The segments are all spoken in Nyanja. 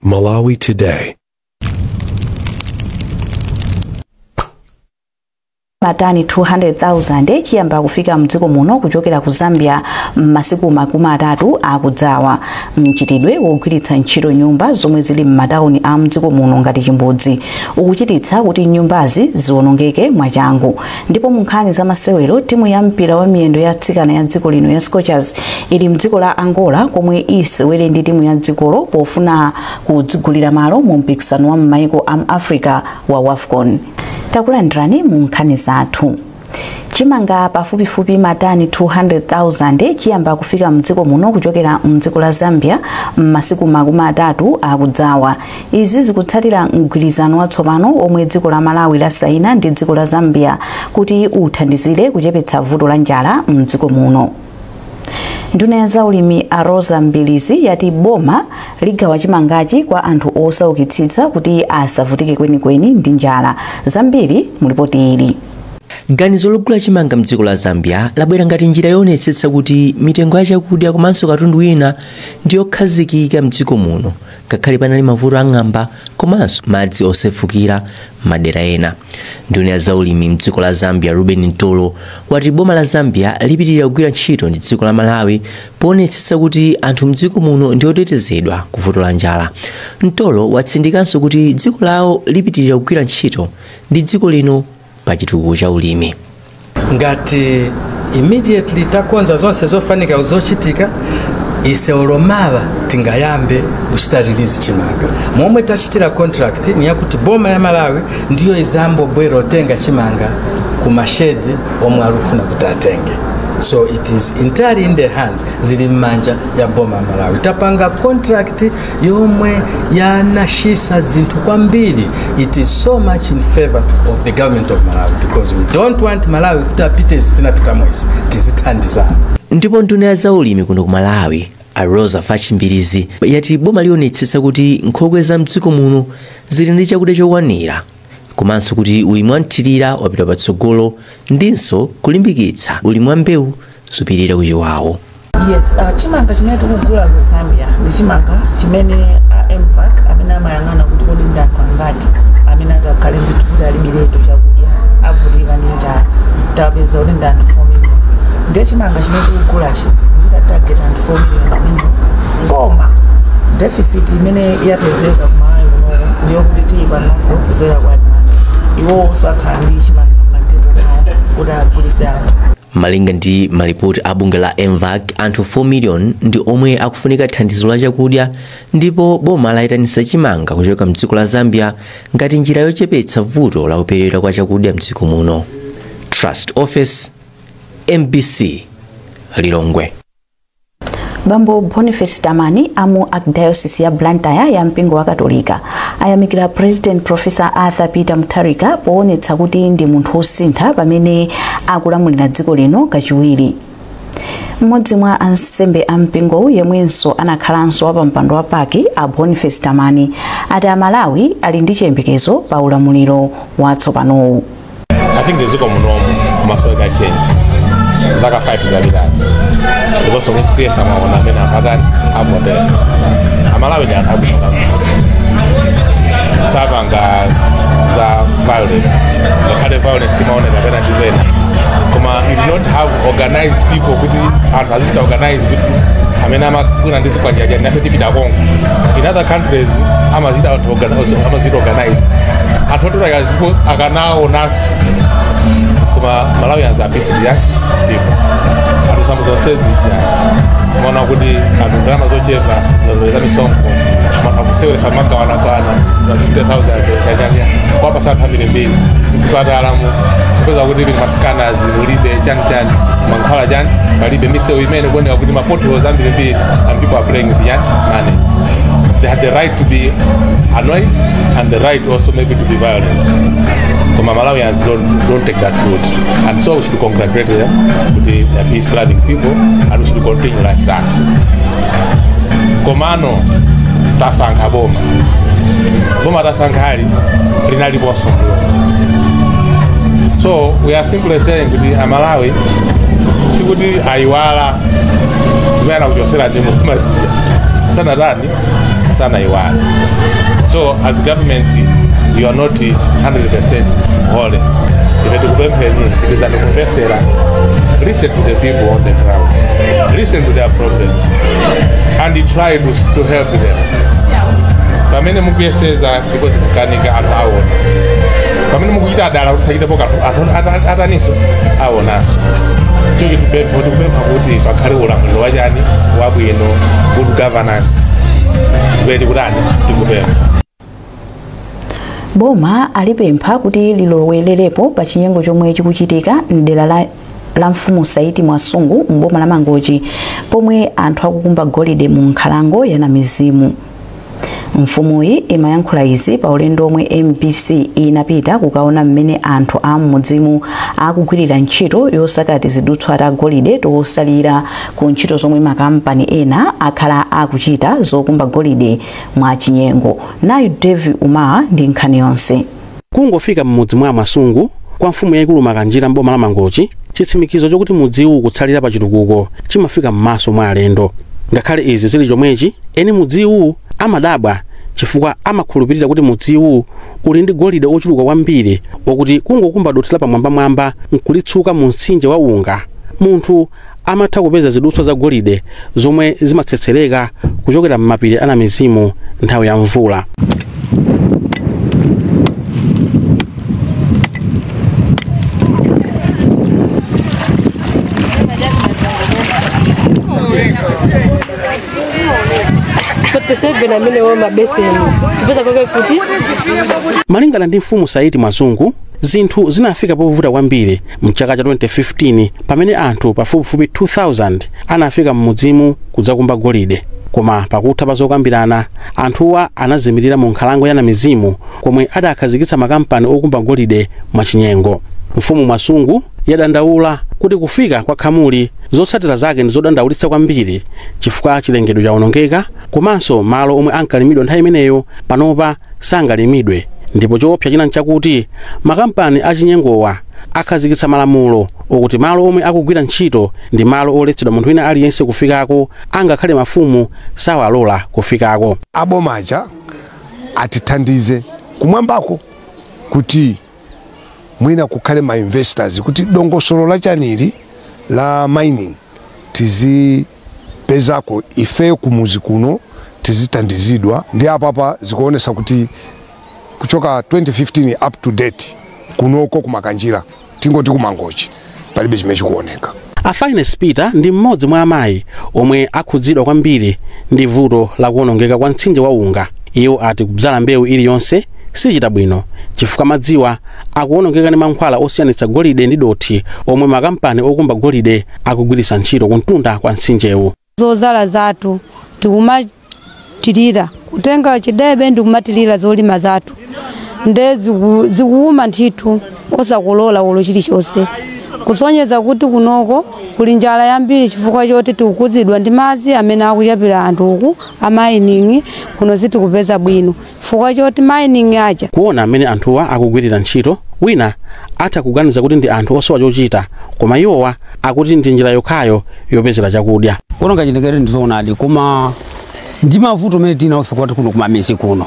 Malawi Today. Matani 200,000 chiyamba kufika mdziko muno kuchokera ku Zambia m'masiku makumi atatu akudzawa. Mchitidwe wogwiritsa ntchito nyumba zomwe zili m'matawuni a mdziko muno ngati chimbudzi ukuchititsa kuti nyumbazi ziwonongeke mwachangu. Ndipo mu nkhani za masewero, timu ya mpira wa miyendo ya atsikana ya dziko lino ya Scorchers ili mdziko la Angola komwe isewere ndi timu ya dzikolo pofuna kudzigulira malo mu mpikisano wa m'mayiko a Africa wa WAFCON. Takulandirani mu nkhani zathu. Chimanga pafupifupi matani 200,000 chiyamba kufika mdziko muno kuchokera mdziko la Zambia m'masiku makumi atatu akudzawa. Izi zikutsatira mgwirizano watsopano omwe dziko la Malawi lasaina ndi dziko la Zambia kuti uthandizire kuchepetsa vuto la njala mdziko muno. Nduna ya zaulimi a Rosa Mbilizi yati boma ligawa chimangachi kwa anthu osaukitsitsa kuti asavutike kwenikweni ndi njala. Zambiri mulipoti ili. Ganizo logula chimanga mdziko la Zambia labwera ngati njira yoonetsetsa kuti mitengo ya chakudya komanso katundu wina ndiyokhazikika mdziko muno ngakhale panali mavuto ang'amba komanso madzi osefukira madera ena. Nduna ya zaulimi mdziko la Zambia Ruben Ntolo wati boma la Zambia lipitirira kugwira ntchito ndi dziko la Malawi poonetsetsa kuti anthu mdziko muno ndiotetezedwa ku vuto la njala. Ntolo watsindikanso kuti dziko lawo lipitirira kugwira ntchito ndi dziko lino pa chitukuko cha ulimi. Ngati immediately takonza zonse zofanika uzochitika iseolomava tingayambe uchitaririzi chimanga. Momwe tachitira contract ni yakuti boma ya Malawi ndiyo izambo bwero tenga chimanga kumashedi omwe alufuna kuti atenge. So it is entirely in the hands zili mmanja ya boma ya Malawi. Tapanga contract yomwe yanashisa zinthu kwambiri. It is so much in favor of the government of Malawi because we don't want Malawi kutapite zitinapita mwezi tizithandizana. Ndipo nduna ya zaulimi kuno ku Malawi a Rosa Mbilizi yati boma lionetsetsa kuti nkhokwe za mdziko muno zili ndi chakudya chokwanira komanso kuti ulimi wanthirira wapita patsogolo ndinso kulimbikitsa ulimi wa mbewu zopirira kuchiwawo. Yes, chimanga chimene tikugula ku Zambia ndi chimanga chimene MVAC amene amayang'ana kuti kodi ndi anthu angati amene atakhale ndi kuti alibiretu chakudya avutika ndi njala tapeza kuti ndi anthu 4 million. Ndiye chimanga chimene tikugulachi kuchita target anthu 4 million amene koma deficit imene yapezeka kumayi kunoku ndiyo kuti tiyipanaso kuzera kwa iwo osakhala ndi chimanga mmatebo kuti agulitse anthu. Malinga ndi malipoti a bunge la MVAC, anthu 4 million ndi omwe akufunika thandizo la chakudya, ndipo boma layitanisa chimanga kuchoka mdziko la Zambia ngati njira yochepetsa vuto la kuperewera kwa chakudya mdziko muno. Trust Office, MBC, Lilongwe. Bambo Boniface Tamani amu Archdiocese ya Blantyre ya mpingo wa Katolika ayamikira President Professor Arthur Peter Mutharika poonetsa kuti ndi munthu osintha pamene akulamulira dziko lino kachiwiri. Mmodzi mwa ansembe a mpingo yemwenso anakhalanso wa pampando wa paki a Boniface Tamani ati Amalawi ali ndi chiyembekezo pa ulamuliro watsopanowu. I think dziko munomu masoka change. Zaka 5 zabirazo. Ndipo pia sama wana amene apatani amodera. Amalawi ndi anthu abwino sapanga za violence. Ngakhale violence imaoneka pena ndi pena. Koma you do not have organized people kuti anthu azita organize kuti amene amakwina ndi zikwanja nafe tipita Kongo. In other countries amazita anthu organize. Anthu otoka ndipo akanawo naso. Kuma Malawi has a peaceful young people. Atu sambo zonsezi mwana kuti anthu ndalama zochepa zaloweza misongo matakusewera samanga wanakana na 50,000 Tanzania kwa pasa family mbili zipatalamu kupeza kuti ili maskana zimulibe chani mankhala chani palibe misewu imene kuoneka kuti mapoto zambiri mbili and people are playing with young money. They had the right to be annoyed and the right also maybe to be violent. Koma Malawians don't take that route, and so we should congratulate them with the peace-loving people, and we should continue like that. Komano tasanka boma tasankali linali bosombulo. So we are simply saying kuti Malawi sikuti aiwala zimene kuchosera ndi mazija sana dani sana iwale. So as government you are not 100% whole. It is an conversation. Listen to the people on the ground. Listen to their problems and try to help them. Pamene mukuyeseza because kukanika anthu aona. Pamene mukuita dala kutsakita boka ataniso aonaso. Choki tupempha kuti pakhale ulamuliro wachani wabwino, good governance. Kweli kutani tikupempha. Boma alipempha kuti lilowelerepo pa chinyengo chomwe chikuchitika mdera la mfumu Saidi Mwasungu mboma la Mangochi pomwe anthu akukumba golide mu nkhalango ya Namizimu. Mfumuyi imayankhula izi pa ulendo omwe MBC inapita kukaona mmene anthu a mmudzimu akugwirira ntchito yosakati zidutswa ta golide tosalira ku ntchito zomwe makampani ena akhala akuchita zokumba golide mwa chinyengo. Nayo Devi Uma ndi nkhani yonse. Kungofika mmudzi mwa Mwasungu kwa mfumu yaikulu Makanjira mboma la Mangochi, chitsimikizo chokuti mudziwu kutsalira pa chitukuko chimafika m'maso mwa alendo. Ngakhale izi zili chomwechi, eni mudziwu amadabwa chifukwa amakhulupirira kuti mudziwu uli ndi golide ochuluka kwambiri okuti kungokumba dothi la pamwamba nkulitsuka mu mtsinje wa unga, munthu amatha kupeza zidutswa za golide zomwe zimatsetsereka kuchokera m'mapiri a Namizimu nthawi ya mvula. Malingana ndi mfumu Saidi Mwasungu, zinthu zinafika povuta kwambiri mchaka cha 2015 pamene anthu pafupifupi 2000 anafika mmudzimu kudzakumba golide. Koma pakutha pa zokambirana, anthuwa anazimirira mu nkhalango ya Namizimu komwe adakhazikitsa makampani okumba golide mwachinyengo. Mfumu Mwasungu yadandaula kuti kufika kwa khamuli zotsatira zake ndi zodandaulitsa kwambiri chifukwa chilengedwe chawonongeka, komanso malo omwe ankalimidwa nthawi imeneyo panopa sangalimidwe. Ndipo choopsa china nchakuti makampani achinyengowa akhazikitsa malamulo okuti malo omwe akugwira ntchito ndi malo oletsedwa munthu wina aliyense kufikako, angakhale mafumu sawalola kufikako. Abomaja atithandize kumwambako kuti mwina kukhale ma investors kuti dongosolo la chaniri la mining tizipezako ife kumuzi kuno tizithandizidwa. Ndi apapa zikuonesa kuti kuchoka 2015 up to date kunoko kumakanjira tingoti kumangochi palibe chimene chikuoneka. Afines Peter ndi mmodzi mwa amayi omwe akhudzidwa kwambiri ndi vuto la kuonongeka kwa mtsinje wa unga. Iwo ati kudzala mbewu iliyonse sichita bwino chifukwa madziwa akuonongeka ndi mankhwala osiyanitsa golide ndi dothi omwe makampani okumba golide akugwiritsa ntchito kuntunda kwa mtsinjewu. Zozala zathu tikumatirira kutenga chidebe ndi kumatirira zolima zathu ndezi zikuuma nthitu osakulola ulo chilichonse kusonyeza kuti kunoko kuli njala yambiri chifukwa choti tikukudzidwa ndi madzi amene akuchapira anthu uku a mining kuno sitikupeza bwino chifukwa choti mining aja. Kuona amene anthuwa akugwirira ntchito, wina atha kuganiza kuti ndi anthu osowa chochita, koma iwowa akuti ndi njira yokhayo yopezera chakudya. Kuononga chilengedwe ndizoonadi koma ndi mavuto amene tinaofe kwati kuno kumamisi kuno.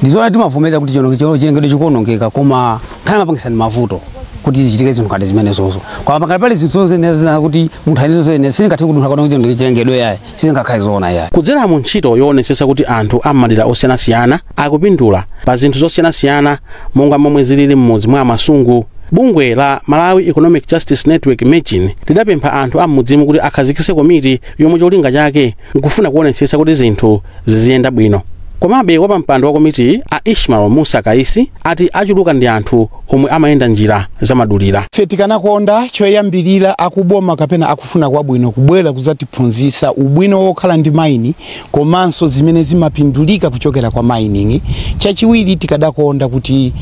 Ndizoona timavomera kuti chilengedwe chikuonongeka koma khana mapangisa ndi mavuto kuti zichitike zinthu ngati zimene zozo. Kwa pakali pali zinthu zonse kuti munthu alizo ene singathe kudunkha kuti chilengedwe yaye singakhale zoona yaye. Kudzera mu ntchito yoonetsetsa kuti anthu amadera osiyanasiyana akupindula pa zinthu zosiyanasiyana monga momwe zilili mmudzi mwa Mwasungu, bungwe la Malawi Economic Justice Network Imagine lidapempha anthu ammudzimu kuti akhazikitse komiti yomwe cholinga chake nkufuna kuonetsetsa kuti zinthu ziziyenda bwino. Komabe wapampando wa komiti a Ishmael Musa Kaisi ati achuluka ndi anthu omwe amayenda njira zamadulira. Ife tikanakonda choyambirira akuboma kapena akufuna kwabwino kubwera kuzatiphunzitsa ubwino wokhala ndi mining komanso zimene zimapindulika kuchokera kwa mining. Chachiwiri tikadakonda kuti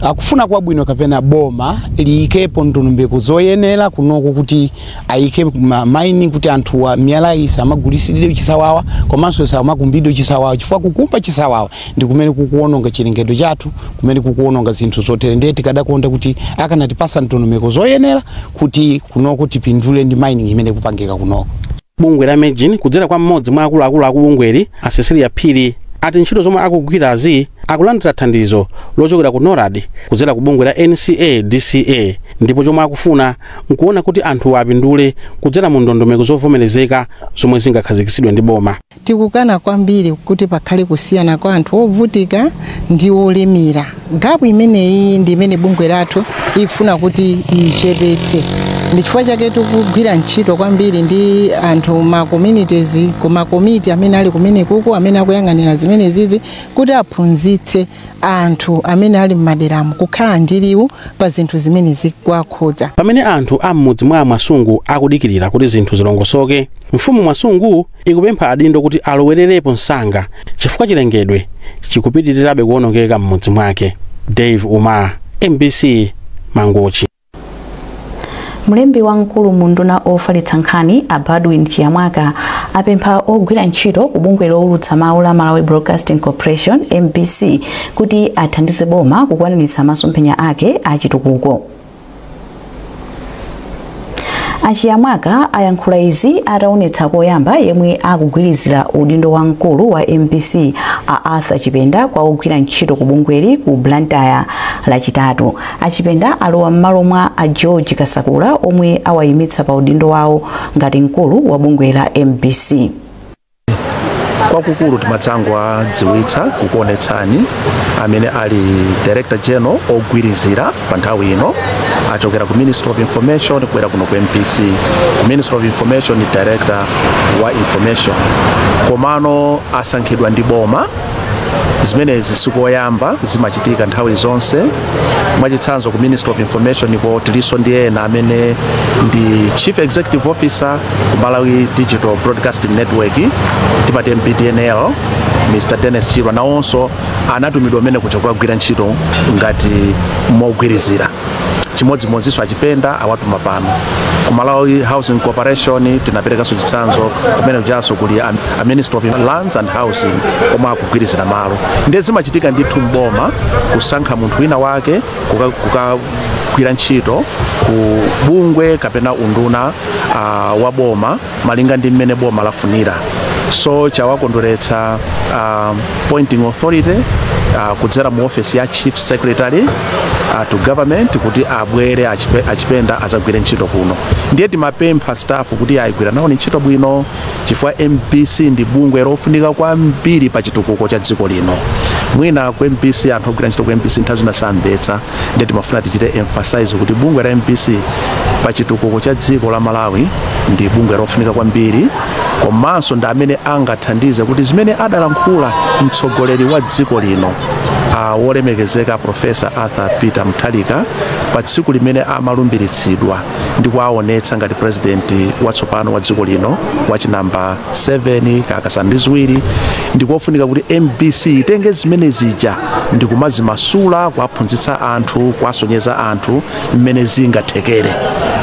akufuna kwabwino kapena boma liikepo ndondomeko zoyenera kunoko kuti aike mining kuti anthu wa miyala isa amagulisidwe chisawawa komanso samakumbidwe chisawawa chifukwa kukumba chisawawa ndi kumene kukuononga chilengedwe chathu, kumene kukuononga zinthu zotere. Ndiye tikadakonda kuti akanatipasa ndondomeko zoyenera kuti kunoko tipindule ndi mining imene kupangika kunoko. bungwe la Imagine kudzera kwa mmodzi mwa akuluakulu aku bungweli a Cecilia Phiri ati ntchito zomwe akugwirazi akulandira thandizo lochokera ku NORAD kudzera ku bungwe la NCA-DCA ndipo chomwe akufuna nkuona kuti anthu apindule kudzera mu ndondomeko zovomerezeka zomwe zingakhazikitsidwe ndi boma. Tikukana kwambiri kuti pakhale kusiyana kwa anthu ovutika ndi olemera. Gapu imeneyi ndi imene bungwe lathu ikufuna kuti ichepetse. Ndi chifukwa chake tikugwira ntchito kwambiri ndi anthu ma communities kuma komiti amene ali kumene kuko amene akuyang'anira zimene zizi kuti aphunzitse anthu amene ali m'maderamo kukhala ndi liwu pa zinthu zimene zikuwakhudza. Pamene anthu am'mudzi mwa Mwasungu akudikirira kuti zinthu zilongosoke, mfumu Mwasungu ikupempha adindo kuti alowererepo msanga chifukwa chilengedwe chikupitirirabe kuwonongeka m'mudzi mwake. Dave Umar, MBC, Mangochi. Mlembi wamkulu munduna ofalitsa nkhani Abadwin Chiyamwaka apempha ogwira ntchito ku bungwe lowulutsa mawu la Malawi Broadcasting Corporation MBC kuti athandize boma kukwaniritsa masomphenya ake achitukuko. Achiyamwaka ayankhula izi ataonetsa koyamba yemwe akugwirizira udindo wamkulu wa MBC a Arthur Chipenda kwa ogwira ntchito ku bungweli ku Blantyre lachitatu. Achipenda alowa m'malo mwa a George Kasakula omwe awayimitsa pa udindo wawo ngati mkulu wa bungwe la MBC. Kwakukulu timatsangwa dziwitsa kukuonetsani amene ali Director General ogwirizira pa nthawi ino achokera ku Ministry of Information kubwera kuno ku MPC. Ku Ministry of Information ni Director wa Information. Komano asankhidwa ndi boma zimenezi sikoyamba zimachitika nthawi zonse. Mwachitsanzo ku Ministry of Information ndipo tiliso ndi ena amene ndi Chief Executive Officer ku Malawi Digital Broadcasting Network timati MPDNL Mr. Dennis Chirwa nawonso anatumidwa amene kuchokera kugwira ntchito ngati mogwirizira. Chimodzimodzinso Achipenda awatuma pano. Ku Malawi Housing Corporation tinaperekanso chitsanzo kumene kujaso kuli a Ministry of Lands and Housing omwe akugwirizira malo. Ndiye zimachitika ndithu mboma kusankha munthu wina wake kukagwira ntchito ku bungwe kapena unduna wa boma malinga ndi mmene boma lafunira. So chawakondweretsa Appointing Authority kudzera mu office ya Chief Secretary to government kuti abwere Achipenda azagwire ntchito kuno. Ndiye timapempha staff kuti ayigwira nawo ntchito bwino chifukwa MPC ndi bungwe lofunika kwambiri pa chitukuko cha dziko lino. Mwina ku MPC anthu ogwira ntchito ku MPC nthawi zina samvetsa. Ndiye timafuna tichite emphasize kuti bungwe la MPC pa chitukuko cha dziko la Malawi ndi bungwe lofunika kwambiri. Komanso ndi amene angathandize kuti zimene adalankhula mtsogoleri wa dziko lino wolemekezeka Professor Arthur Peter Mutharika pa tsiku limene amalumbiritsidwa ndi kuwaonetsa ngati president watsopano wa dziko lino wachinamba 7 kakasanu ndi ziwiri. Ndikofunika kuti MBC itenge zimene zija ndi kumazimasula kuwaphunzitsa anthu kuwasonyeza anthu mmene zingathekere.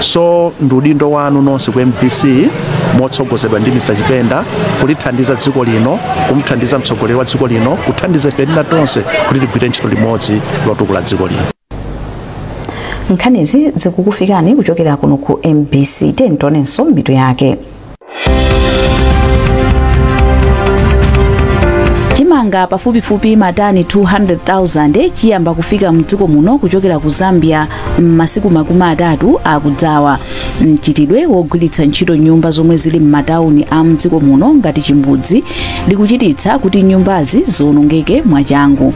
So ndi udindo wanu nonse ku MBC motsogozedwa ndi Mr. Chipenda kulithandiza dziko lino, kumthandiza mtsogoleri wa dziko lino, kuthandiza ife tonse kuti tigwire ntchito limodzi lotukula dziko lino. Nkhanizi zikukufikani kuchokera kuno ku MBC. Tentonenso mitu yake. Chimanga pafupifupi matani 200,000 chiyamba kufika mdziko muno kuchokera ku Zambia m'masiku makumi atatu akudzawa. Mchitidwe wogwiritsa ntchito nyumba zomwe zili m'matauni a mdziko muno ngati Chimbudzi likuchititsa kuti nyumbazi zonongeke mwachangu.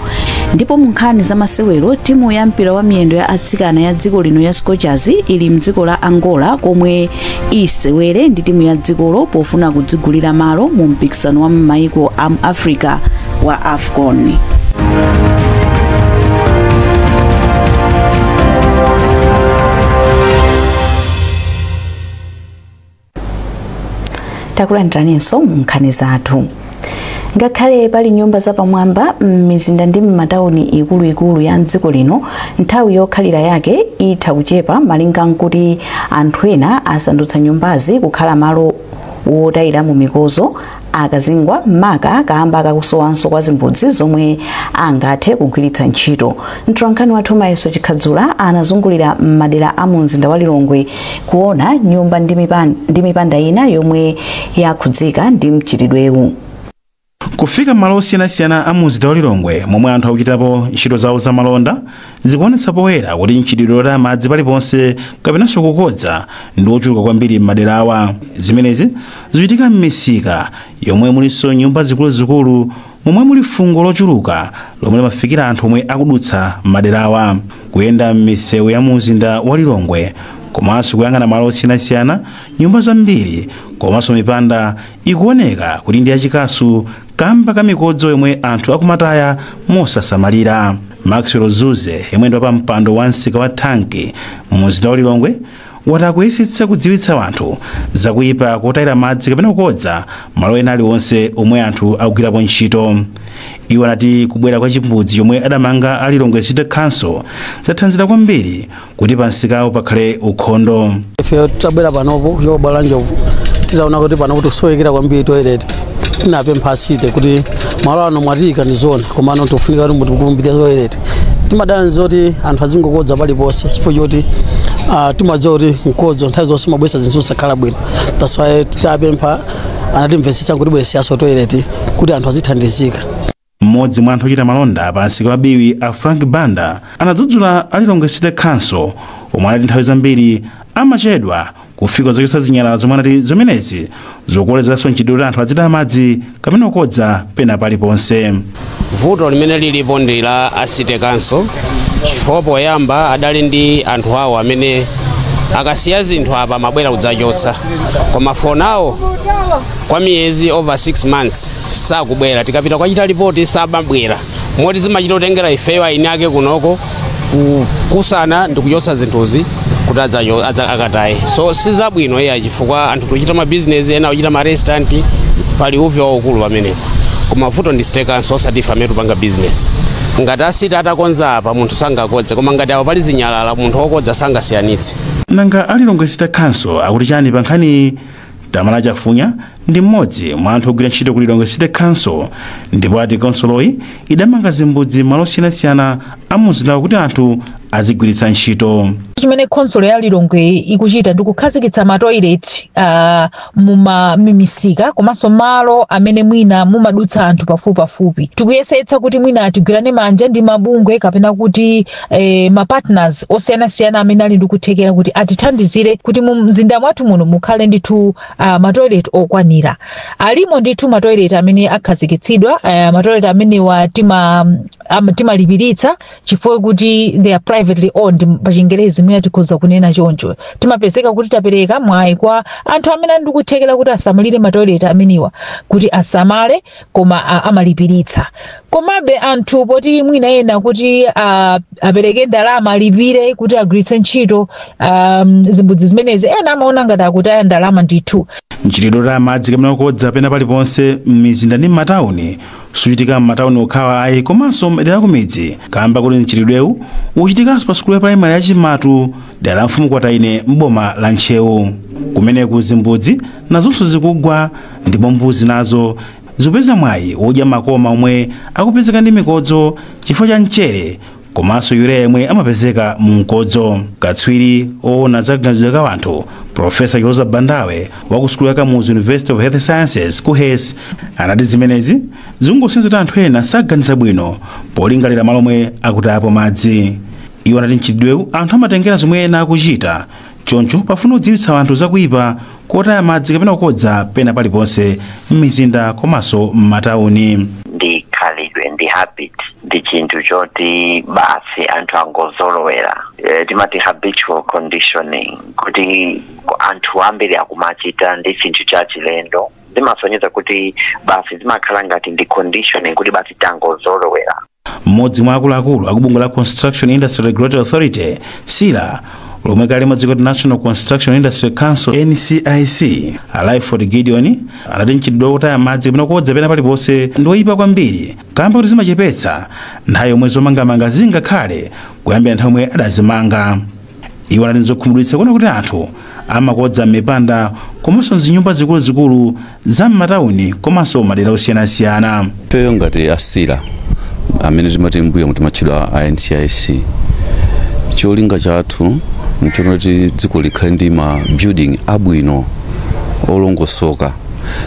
Ndipo mu nkhani za masewero timu ya mpira wa miyendo ya atsikana ya dziko lino ya Scorchers ili mdziko la Angola komwe isewere ndi timu ya dzikolo pofuna kudzigulira malo mu mpikisano wa m'mayiko a Africa wa AFCON. Takulandiranso nkhani zathu. Ngakhale pali nyumba zapamwamba m'mizinda ndi m'matauni ikuluikulu ya dziko lino, nthawi yokhalira yake itha kuchepa malinga nkuti anthu ena asandutsa nyumbazi kukhala malo wotayira mu mikozo akazingwa maka kamba kakusowanso kwa zimbudzi zomwe angathe kugwiritsa ntchito. Mtolankhani wathu Mayeso Chikhadzula anazungulira m'madera a mu mzinda wa Lilongwe kuona nyumba ndi mipanda ina yomwe yakhudzika ndi mchitidwewu. Kufika malo osiyanasiyana a muzida wa Lilongwe momwe anthu akuchitapo ntchito zawo za malonda zikuonetsa poyera kuti mchitidwe la madzi paliponse kapenanso kukodza ndi ochuluka kwambiri m'madera awa. Zimenezi zikuchitika m'misika yomwe mulinso nyumba zikuluzikulu momwe muli fungo lochuluka lomwe limafikira anthu omwe akudutsa m'madera awa. Kuyenda m'misewu ya mzinda wa Lilongwe komanso kuyang'ana malo osiyanasiyana, nyumba zambiri komanso mipanda ikuoneka kuti ndi yachikasu kamba ka mikodzo yomwe anthu akumataya mosasamalira. Maxwell Zuze yemwe ndi pa mpando wa msika wa Thanki mumzinda wa Lilongwe wati akuyesetsa kudziwitsa anthu zakuyipa kotayira madzi kapena kukodza malo ena aliwonse omwe anthu akugwirapo ntchito. Iwo anati kubwera kwa chimbudzi yomwe adamanga a Lilongwe City Council zathandiza kwambiri kuti pa msikawo pakhale ukhondo. Ife tabwera panopo chobala njovu tizaona kuti pano kuti kusoyekera kwambiri toilet tinapempha asite kuti malo ano mwatika ndi zona komano tofika kuti mutikumbira toilet timadana zoti anthu azingokodza paliponse chifukwa choti timadziwa kuti mkodzo nthawi zonse mabwesa zinthu sakhala bwino. That's why tapempha anatimvetsetsa kuti bwesiyaso toilet kuti anthu azithandizika. Mmodzi mwa anthu ochita malonda pa msika wa Biwi a Frank Banda anadzudzula a Lilongwe City Council omwe anati nthawi zambiri amachedwa kufika zochotsa zinyalala zomwe anati zimenezi zokolezeraso mchitidwe anthu azitaya madzi kapena kukodza pena paliponse. Vuto limene lilipo ndi la a City Council chifukwa poyamba adali ndi anthu awo amene akasiya zinthu apa mabwera kudzachotsa, koma for now kwa miyezi over 6 months sakubwera. Tikapita kwachita ripoti sababwera moti zimachita kutengera ifeyo aini ake kunoko kusana ndi kuchotsa zinthuzi kuti akataye. So sizabwino iya chifukwa anthu tuchita ma business ena kuchita ma restaurant pali uvi waukulu pamenepo. Koma vuto ndi City Council osati family tupanga business. Ngati asiti atakonza apa munthu sangakodze, koma ngati apo pali zinyalala munthu wokodza sangasiyanitse. Nanga a Lilongwe City Council akuti chani pa nkhani? Tamala Chafunya ndi mmodzi mwa anthu ogwira ntchito ku Lilongwe City Council ndipo ati counciloyi idamanga zimbudzi malo osiyanasiyana a mzinda kuti anthu azigwiritsa ntchito. Chimene council ya Lilongwe ikuchita ndi kukhazikitsa ma toilet mumisika komanso malo amene mwina mumadutsa anthu pafupi. Tikuyesetsa kuti mwina tigwirane manja ndi mabungwe kapena kuti ma partners osiyanasiyana amene ali ndikuthekera kuti atithandizire kuti mu mzinda mwathu muno mukhale ndithu ma toilet okwanira. Alimo ndithu ma toilet amene akhazikitsidwa, ma toilet amene timalipiritsa chifukwa kuti they are privately owned pa Chingerezi mwina tikhoza kunena choncho. Timapezeka kuti tapereka mwayi kwa anthu amene ndikuthekera kuti asamalire ma toilet ameniwa kuti asamale koma amalipiritsa. Komabe anthu poti mwina ena kuti apereke ndalama alipire kuti agwiritse ntchito zimbudzi zimenezi ena amaona ngati akutaya ndalama ndithu. Mchitidwe la madzi kapena kukodza pena paliponse m'mizinda ndi m'matawuni suchitika m'matawuni okhawa ayi komanso m'madera kumidzi kamba kuti mchitidwewu uchitikanso pa sukulu ya primary ya Chimatu dera la Mfumu Kwataine m'boma la Ntchewu. Kumeneku zimbudzi nazonso zikugwa ndipo mbuzi nazo zikupeza mwayi wodya makoma omwe akupezeka ndi mikodzo chifukwa cha mchere komanso urea yemwe amapezeka mu mkodzo. Katswiri oona zakuganizidwa ka anthu Professor Yoza Bandawe wa ku sukulu ya Kamuzu University of Health Sciences ku HES anati zimenezi zingosenzera anthu ena saganiza bwino polingalira malo omwe akutayapo madzi. Iwo anati mchitidwewu anthu amatengera zomwe ena akuchita choncho pafuna kudziwitsa anthu zakuyipa kotaya madzi kapena kukodza pena paliponse m'mizinda komanso m'matawuni. Ndi khalidwe ndi habit ndi chinthu choti basi anthu angozolowera timati habitual conditioning kuti anthu ambiri akumachita ndi chinthu cha chilendo zimasonyeza kuti basi zimakhala ngati ndi conditioning kuti basi tangozolowera. Mmodzi mwa akuluakulu akubungwe la Construction Industry Regulatory Authority SILA lomwe kali mwadziko National Construction Industry Council NCIC Aliford Gideon anati mchitidwe wotaya madzi kapena kukodza pena paliponse ndi woyipa kwambiri kamba kuti zimachepetsa nthawi yomwe zomangamanga zingakhale kuyambira nthawi yomwe adazimanga. Iwo anati zokhumudwitsa kuona kuti anthu amakodza mipanda komanso zinyumba zikuluzikulu za m'matawuni komanso madera osiyanasiyana. Peyo ngati asira amene timati mbuyo mutimachidwa a NCIC cholinga chathu nchoti dziko likhale ndi ma building abwino olongosoka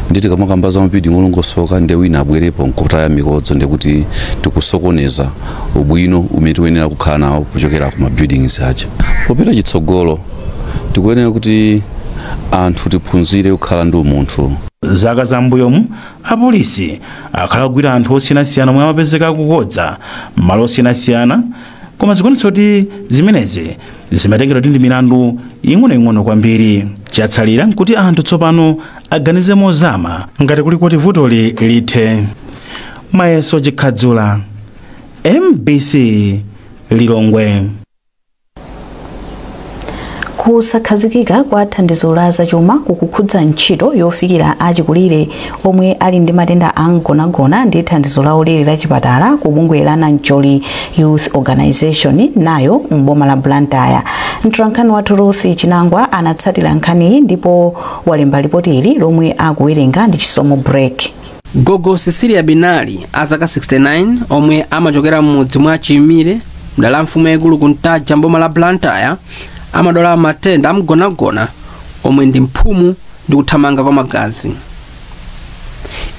nditi kamakamba za building olongosoka ndi wina abwerepo nkotaya mikodzo ndikuti tikusokoneza ubwino umene tiyenera kukhala nawo kuchokera ku ma buildings aja. Popita chitsogolo tikuyenera kuti anthu tiphunzire kukhala ndi umunthu. Zaka za mbuyomu apolisi akhala kugwira anthu osiyanasiyana omwe amapezeka kukodza malo osiyanasiyana koma zikuonetsa kuti zimenezi zimatengera ndi milandu ing'onoing'ono kwambiri. Chatsalira nkuti anthu tsopano aganize mozama ngati kuli kuti vutoli lithe. Mayeso Chikhadzula, MBC Lilongwe. Kusakhazikika kwa thandizo la zachuma kukukhudza ntchito yofikira achikulire omwe ali ndi matenda amgonagona ndi thandizo la ulere la chipatala ku bungwe la Nancholi Youth Organization nayo mboma la Blantyre. Mtolankhani wathu Ruth Chinangwa anatsatira nkhaniyi ndipo walemba ripoti ili lomwe akuwerenga ndi Chisomo Break. Gogo Cecilia Binali azaka 69 omwe amachokera m'mudzi mwa Chimire mdala mfumu yaikulu kuntaja mboma la Blantyre amadwala matenda amgonagona omwe ndi mphumu ndi kuthamanga kwa magazi.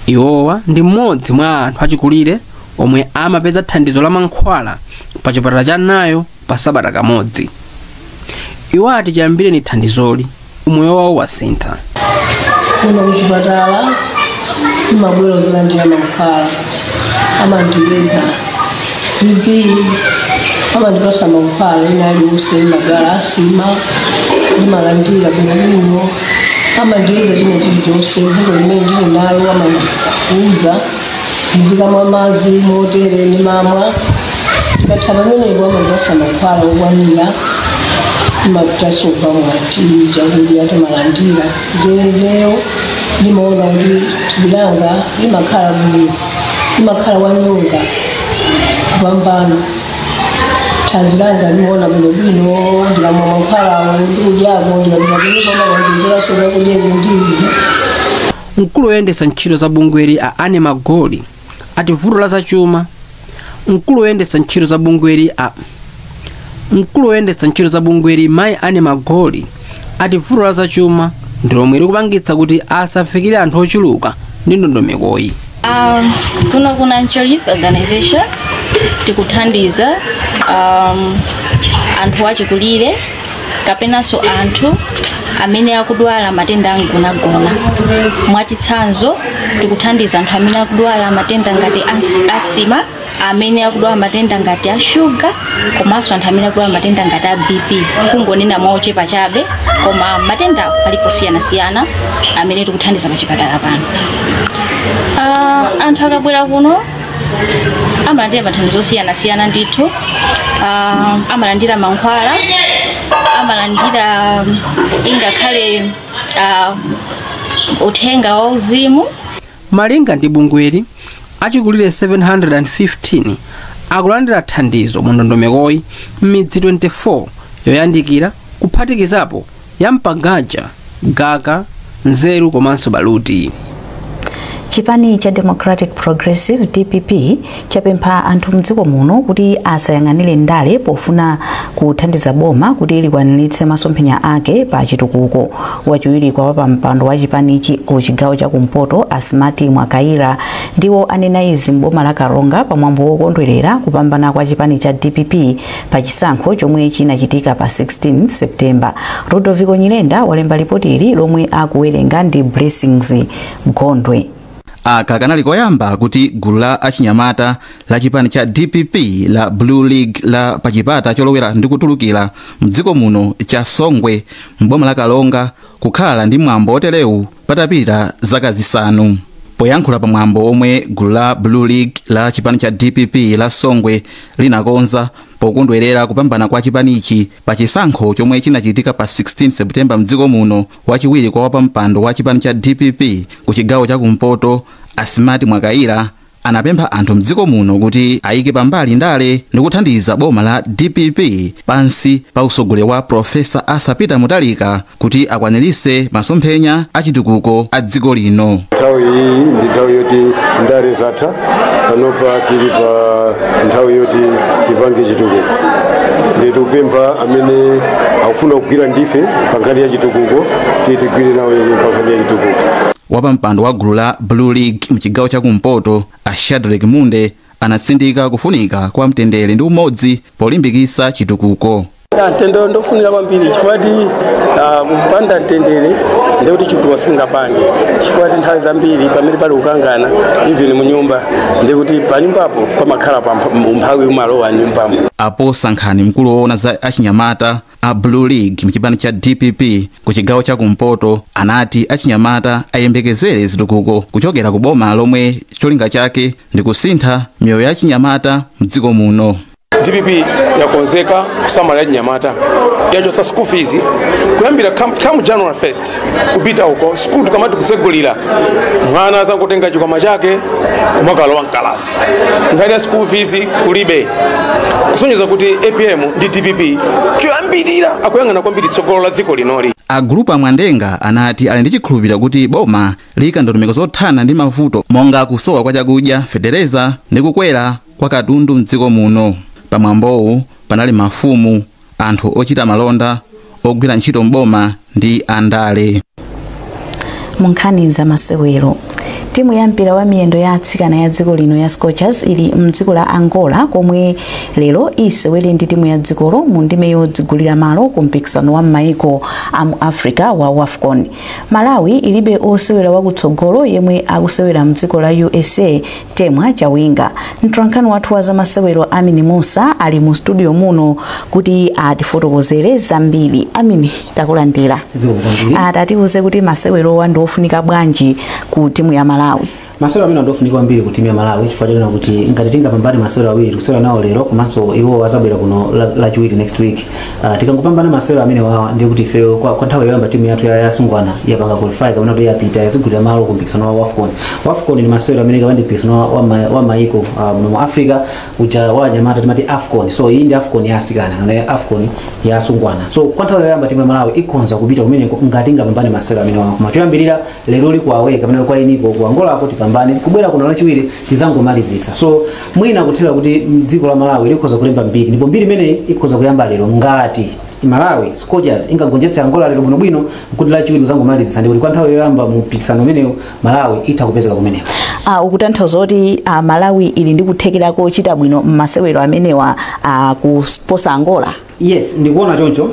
Iwowa ndi mmodzi mwa anthu achikulire omwe amapeza thandizo la mankhwala pa chipatala cha Nayo pa sabata kamodzi. Iwo ati chiyambire ni thandizoli umoyo wawo wasintha. Kuno kuchipatala imabwera zolandira mankhwala amandipeza BP amandipasa mankhwala ena aliwonse magala asima imalandira bwinobwino amandiuza china chilichonse vuto limene ndili nalo amandiuza ndizikamwa madzi motere ni mamwa tikatha pamenepo amandipasa mankhwala okwanira imatasoka mwati chakudya timalandira lero limaona kuti thubilanga limakhala bwino limakhala wanyonga kupambana thanzi langa limaona bwinobwino ndikamwa mankhwalawo ndikudyako ndikapinapinipamakwandiziraso zakudya izindizi. Mkulu woyendetsa ntchito za bungweli a Anne Magoli ati vuto la zachuma. Mkulu woyendetsa ntchito za bungweli Mai Anne Magoli ati vuto la zachuma ndi lomwe likupangitsa kuti asafikire anthu ochuluka ndi ndondomekoyi. Kuno ku Nancholi Youth Organization tikuthandiza anthu achikulire kapenanso anthu amene akudwala matenda amgonagona. Mwachitsanzo tikuthandiza anthu amene akudwala matenda ngati asima, amene akudwala matenda ngati a sugar komanso anthu amene akudwala matenda ngati a BP. Kungonena mwaochepa chabe koma matenda alipo siyanasiyana amene tikuthandiza pa chipatala pano. Anthu akabwera kuno amalandira mathandizo osiyanasiyana ndithu. Amalandira mankhwala, amalandira ingakhale uthenga wa uzimu. Malinga ndi bungweli achikulire 715 akulandira thandizo mu ndondomekoyi m'midzi 24 yoyandikira kuphatikizapo ya Mpagaja, Gaga, Nzeru komanso Baluti. Chipani cha Democratic Progressive DPP chapempha anthu mdziko muno kuti asayang'anire ndale pofuna kuthandiza boma kuti likwaniritse masomphenya ake pa chitukuko. Wachiwiri kwa wapampando wa chipanichi ku chigawo cha kumpoto Asimati Mwakaira ndiwo anena izi mboma la Karonga pamwambo wokondwerera kupambana kwa chipani cha DPP pa chisankho chomwe chinachitika pa 16 September. Rodoviko Nyirenda walemba ripoti ili lomwe akuwerenga ndi Blessings Gondwe. Aka kanali koyamba kuti gulu la achinyamata la chipani cha DPP la Blue League la pachipata cholowera ndi kutulukira mdziko muno cha Songwe mboma la Kalonga kukhala ndi mwambo otelewu patapita zaka zisanu. Poyankhula pa mwambo omwe gulu la Blue League la chipani cha DPP la Songwe linakonza pokondwerera kupambana kwa chipanichi pa chisankho chomwe chinachitika pa 16 September mdziko muno, wachiwiri kwa wapampando wa chipani cha DPP ku chigawo cha kumpoto Asimati Mwakaira anapempha anthu mdziko muno kuti ayike pambali ndale ndi kuthandiza boma la DPP pansi pa usogoleri wa Profesa Arthur Peter Mutharika kuti akwaniritse masomphenya a chitukuko a dziko lino. Nthawi iyi ndi nthawi yoti ndale zatha, panopa tili pa nthawi yoti tipange chitukuko. Nditupempha amene akufuna kugwira ndife pa nkhani ya chitukuko tigwire nawo pa nkhani ya chitukuko. Wapampando wa gulu la Blue League mchigawo chakumpoto a Shadrack Munde anatsindika kufunika kwa mtendere ndi umodzi polimbikitsa chitukuko. Mtendere ndofunika kwambiri chifukwa kupanda mtendere ndikuti chitukuko singapange, chifukwa nthawi zambiri pamene pali kukangana even mu nyumba ndikuti pa nyumbapo pamakhala umphawi umalowa nyumbamo. Apo Sankhani mkulu woona za achinyamata a Blue League mchipani cha DPP ku chigawo chakumpoto anati achinyamata ayembekezere zitukuko kuchokera ku boma lomwe cholinga chake ndi kusintha miyoyo ya achinyamata mdziko muno. DPP yakonzeka kusamala achinyamata yachosa school fees kuyambira come January 1st kupita uko school tukamati kusegulira mwana azangotenga chikwama chake kumakalowa mkalasi nkhani ya school fees kulibe kusonyeza kuti APM ndi DPP choyambirira akuyang'ana kwambiri tsogolo la dziko linoli. Agrupu amwandenga anati ali ndi chikhulupiriro kuti boma lika ndondomeko zothana ndi mavuto monga kusowa kwa chakudya, fetereza ndi kukwera kwa katundu mdziko muno. Pamwambowu panali mafumu, anthu ochita malonda, ogwira ntchito mboma ndi andale. Munkhani za masewero, timu ya mpira wa miyendo ya atsikana ya dziko lino ya Scorchers ili mdziko la Angola komwe lero isewere ndi timu ya dzikolo mu ndime yodzigulira malo ku mpikisano wa maiko amu Africa wa WAFCON. Malawi ilibe osewera wakutsogolo yemwe akusewera mdziko la USA Temwa Chawinga. Mtolankhani wathu wa za masewero Amini Musa ali mu studio muno kuti atifotokozere zambiri. Amini, takulandira. Atatiuze kuti masewero wa ndofunika bwanji ku timu ya Malawi. Masewero amene ndofunika kwambiri ku timu ya Malawi chifukwa kuti ngati tingapambane masewero awiri kusewera nawo lero komanso iwo wazabwera kuno lachiwiri next week. Tikangopambana masewero amene wawa ndi kuti ife kwa nthawi yoyamba timu yathu ya Sungwana yapanga qualify kapena kuti yapita yazigulira malo ku mpikisano wa WAFCON. WAFCON ni masewero amene kapandi mpikisano wa maiko muno mu Africa uja wa nyamata timati AFCON. So iyi ndi AFCON ya asikana kana AFCON ya Sungwana. So kwa nthawi yoyamba timu ya Malawi ikonza kupita kumene ngati ingapambane masewero amene wawa. Koma choyambirira lero liko awe kapena kwa iniko ku Angola kuti pambane kubwera kuno lachiwiri tizangomalizisa. So mwina kuthera kuti dziko la Malawi likoza kulemba mbiri ndipo mbiri imene ikoza kuyamba lero ngati Malawi Scorchers ingagonjetsa Angola lero bwino kuti lachiwiri uzangomalizisa ndipo kwa nthawi yoyamba mu mpikisano umeneyo Malawi itakupezeka kumeneko. Ukutanthauza kuti Malawi ili ndi kuthekerako kuchita bwino masewero amenewa kuposa Angola. Yes, ndikuona choncho.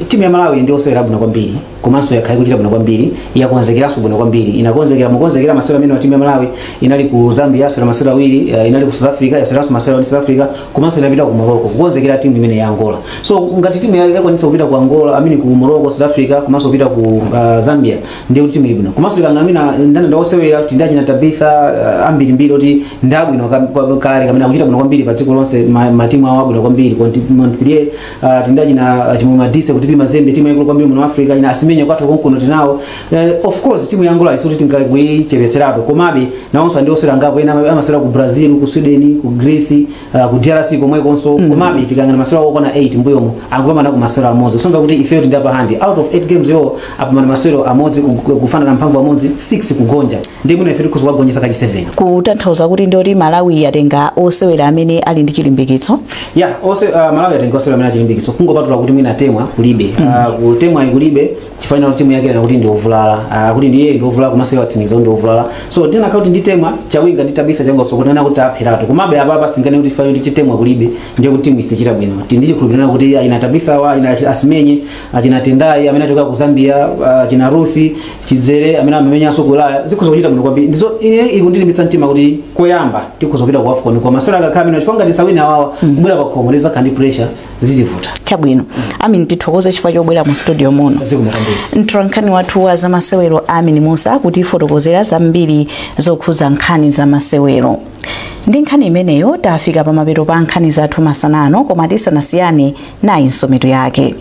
Timu ya Malawi ndi osewera bwino kwambiri komanso yakhayi kuchita bwino kwambiri, yakonzekeranso bwino kwambiri. Mukonzekera masewero amene wa timu ya Malawi inali ku Zambia yasewera masewero awiri, inali ku South Africa yaseweranso masewero ndi South Africa, komanso inapita ku Morocco kukonzekera timu imene ya Angola. So ngati timu yakwanitsa kupita ku Angola, ku Morocco, South Africa, komanso kupita ku Zambia ndi timu ibwino. Komanso ikang'amina ndani ndosewera tindaji na Tabitha ambiri oti ndabwino kale kamene kuchita bwino kwambiri pa dziko lonse matimu awo abwino kwambiri konti tindaji na Chimuma Dise kuti timu Mazembe timu yakulu kwambiri muno Africa ina asimenya kwathu konkuno tinawo. Of course timu ya Angola isuti tingaichepeserapo komabe nawonso ndi osera ngapo ena amasera ku Brazil, ku Sweden, ku Greece, ku DRC komwe konso komabe tikangana masera okona 8 mbuyomo angopamana ku masera amodzi. Sonza kuti ife ndi apa handi out of 8 games yo apamana masera amodzi kufana na mphamvu amodzi 6 kugonja ndi muno ife tikuzowagonjesa kali 7. Kutanthauza kuti ndoti Malawi yatenga osewera amene ali ndi chilimbikitso. Malawi yatenga osewera amene ali chilimbikitso kungopatula kuti mwina Temwa kulibe. Kutemwa ikulibe chifanya timu yake na kuti ndi ovulala kuti ndiye ndi ovulala komanso yatsimiza ndi ovulala. So tena kuti ndi Temwa Chawinga ndi Tabitha chango sokotana kuti apherato komabe apa singane kuti fanya kuti Temwa kulibe ndiye kuti timu isichita bwino. Tindichi kulubirana kuti ina Tabitha wa ina Asimenye atina Tendai amene atoka ku Zambia tina Rufi Chidzere amene amemenya sokolaya zikuzo kuchita bwino kwambiri. Ndizo ikundilimbitsa mtima kuti koyamba tikuzopita ku AFCON kwa maswala akakhamira chifanga tisawina awawa kubwera pa khomoleza kandi pressure zizivuta. Chabwino. Amini tithokoze chifukwa chobwera mu studio muno. Mtolankhani wathu wa za masewero Amini Musa kuti fotokozera zambiri zokhuza nkhani za masewero. Ndi nkhani imeneyo tafika pa mapeto pa nkhani zathu masanano koma tisanasiyane nayi nsometo yake.